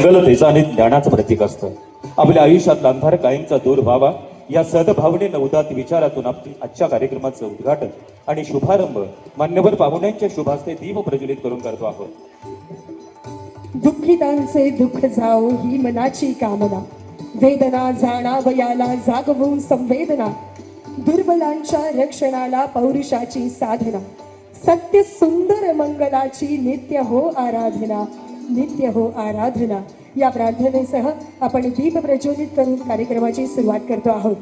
मंगलतेचं आणि ज्ञानाचं प्रतीक असतं. आपल्या आयुष्यातला अंधार कायमचा दूर व्हावा या सद्भावनेनं उदात्त विचारातून आजच्या कार्यक्रमाचं उद्घाटन आणि शुभारंभ मान्यवर पाहुण्यांच्या शुभास्ते दीप प्रज्वलित करून करतो आहोत. दुःखितांचे दुःख जाओ ही मनाची कामना, वेदना जाणावयाला जागवून संवेदना, दुर्बलांच्या रक्षणाला पौरुषाची साधना, सत्य सुंदर मंगलाची नित्य हो आराधना, नित्य हो आराधना या प्रार्थनेसह आपण दीप प्रज्वलित करून कार्यक्रमाची सुरुवात करतो आहोत.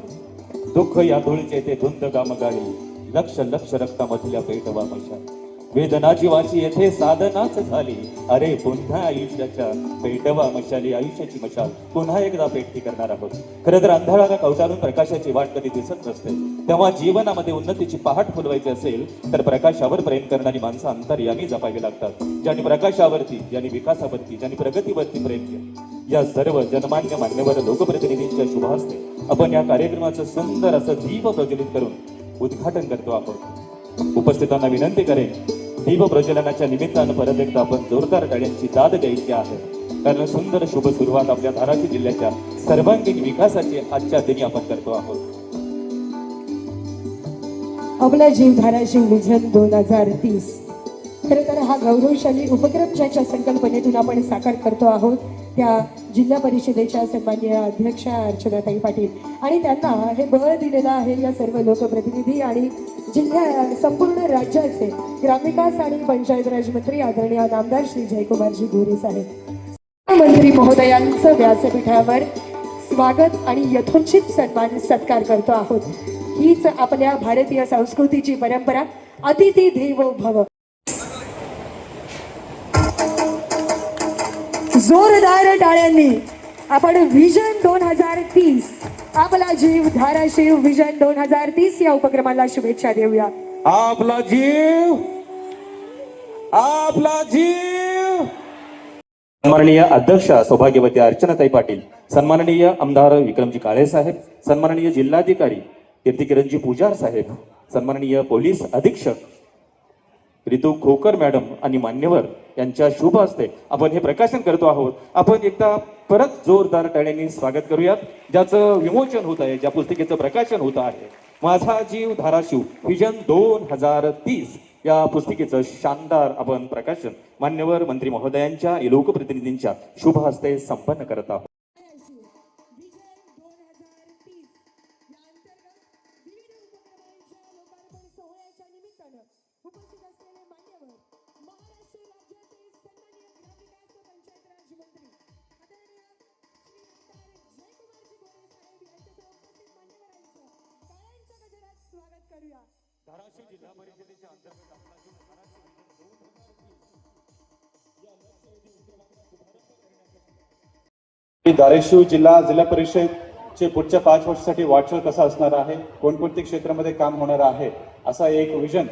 दुःख या धुळीचे ते धुंद गामगाडी, लक्ष लक्ष रक्तामधल्या पेटवा मशा, वेदना जीवाची येथे साधनाच झाली. अरे पुन्हा आयुष्याच्या पेटवा मशाली, आयुष्याची मशाल पुन्हा एकदा पेटती करणार आहोत. खरं तर अंधाराला कवटाळून प्रकाशाची वाट कधी दिसत नसते. तेव्हा जीवनामध्ये उन्नतीची पहाट फुलवायची असेल तर प्रकाशावर प्रेम करणारी माणसं अंतर्यामी जपावी लागतात. ज्यांनी प्रकाशावरती, ज्यांनी विकासावरती, ज्यांनी प्रगतीवरती प्रेम केलं, या सर्व जनमान्य मान्यवर लोकप्रतिनिधींच्या शुभास्ते आपण या कार्यक्रमाचं सुंदर असं दीप प्रज्वलित करून उद्घाटन करतो आहोत. उपस्थितांना विनंती करेन, दीप प्रज्वलनाच्या निमित्तानं परत एकदा आपण जोरदार टाळ्यांची दाद द्यायची आहे. कारण सुंदर शुभ सुरुवात आपल्या धाराशिव जिल्ह्याच्या सर्वांगीण विकासाची आजच्या दिनी आपण करतो आहोत. आपला जीव धाराशिव विजन 2030 खरं तर हा गौरवशाली उपक्रम ज्याच्या संकल्पनेतून आपण साकार करतो आहोत त्या जिल्हा परिषदेच्या सन्माननीय अध्यक्षा अर्चनाताई पाटील आणि त्यांना हे बळ दिलेलं आहे या सर्व लोकप्रतिनिधी आणि संपूर्ण राज्याचे ग्रामविकास आणि पंचायत राज मंत्री आदरणीय नामदार श्री जयकुमारजी गोरे साहेब मंत्री महोदयांचं व्यासपीठावर स्वागत आणि यथोचित सन्मान सत्कार करतो आहोत. हीच आपल्या भारतीय संस्कृतीची परंपरा, अतिथी देवो भव. जोरदार टाळ्यांनी आपण विजन 2030 आपला जीव धाराशिव विजन 2030 या उपक्रमाला शुभेच्छा देऊया. आपला जीव, आपला जीव. सन्माननीय अध्यक्षा सौभाग्यवती अर्चनाताई पाटील, सन्माननीय आमदार विक्रमजी काळे साहेब, सन्माननीय जिल्हाधिकारी कीर्तिकिरणजी पुजार साहेब, सन्माननीय पोलीस अधीक्षक रितू खोकर मॅडम आणि मान्यवर यांच्या शुभ हस्ते आपण हे प्रकाशन करतो आहोत. आपण एकदा परत जोरदार टाळ्यांनी स्वागत करूयात. ज्याचं विमोचन होत आहे, ज्या पुस्तिकेचं प्रकाशन होत आहे, माझा जीव धाराशिव विजन 2030 या पुस्तिकेचं शानदार आपण प्रकाशन मान्यवर मंत्री महोदयांच्या लोकप्रतिनिधींच्या शुभ हस्ते संपन्न करत आहोत. धाराशिव जिल्हा परिषदेच्या अंतर्गत आपला जो धाराशिव विजन 2030 या लक्षवेधी उपक्रमाचा शुभारंभ करण्यासाठी धाराशिव जिल्हा परिषदचे पुढच्या 5 वर्षासाठी वाटचाल कसा असणार आहे, कोणकोणत्या क्षेत्रामध्ये काम होणार आहे, असा एक विजन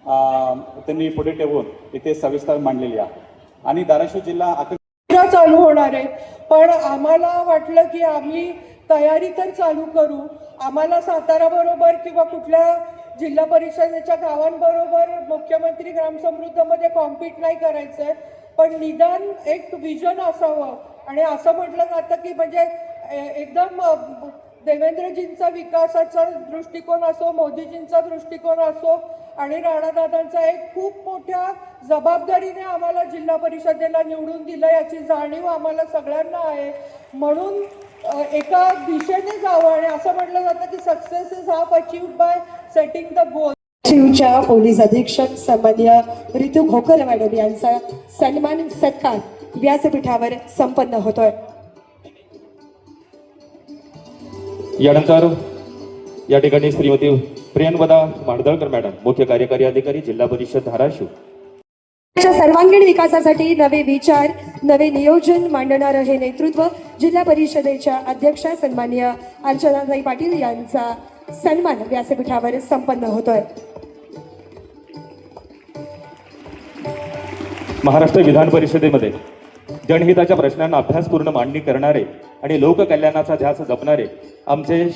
त्यांनी पुढे ठेवून इथे सविस्तर मांडलेली आहे. आणि धाराशिव जिल्हा चालू होणार आहे, पण आम्हाला वाटलं की आम्ही तयारी तर चालू करू. आम्हाला सातारा बरोबर किंवा कुठल्या जिल्हा परिषदेच्या गावांबरोबर मुख्यमंत्री ग्रामसमृद्धमध्ये कॉम्पीट नाही करायचंय, पण निदान एक विजन असावं. आणि असं म्हटलं जातं की म्हणजे एकदम देवेंद्रजींचा विकासाचा दृष्टिकोन असो, मोदीजींचा दृष्टिकोन असो आणि राणादादांचा एक खूप मोठ्या जबाबदारीने आम्हाला जिल्हा परिषदेला निवडून दिलं याची जाणीव आम्हाला सगळ्यांना आहे. म्हणून एका दिशेने जावं आणि असं म्हटलं जातं की success is half achieved by setting the goal. शिवच्या पोलीस अधीक्षक सन्माननीय रितू खोकर मॅडम यांचा सन्मान सत्कार व्यासपीठावर संपन्न होतोय. यानंतर या ठिकाणी श्रीमती प्रियंवदा माडदळकर मॅडम, मुख्य कार्यकारी अधिकारी जिल्हा परिषद धाराशिव, सर्वांगीण विकासासाठी नवे विचार, नवे नियोजन मांडणारं हे नेतृत्व जिल्हा परिषदेच्या अध्यक्षा सन्माननीय अर्चनाताई पाटील यांचा सन्मान व्यासपीठावर संपन्न होतोय. महाराष्ट्र विधान परिषदेमध्ये जनहिताच्या प्रश्नांना अभ्यासपूर्ण मांडणी करणारे आणि लोककल्याणाचा ध्यास जपणारे आमचे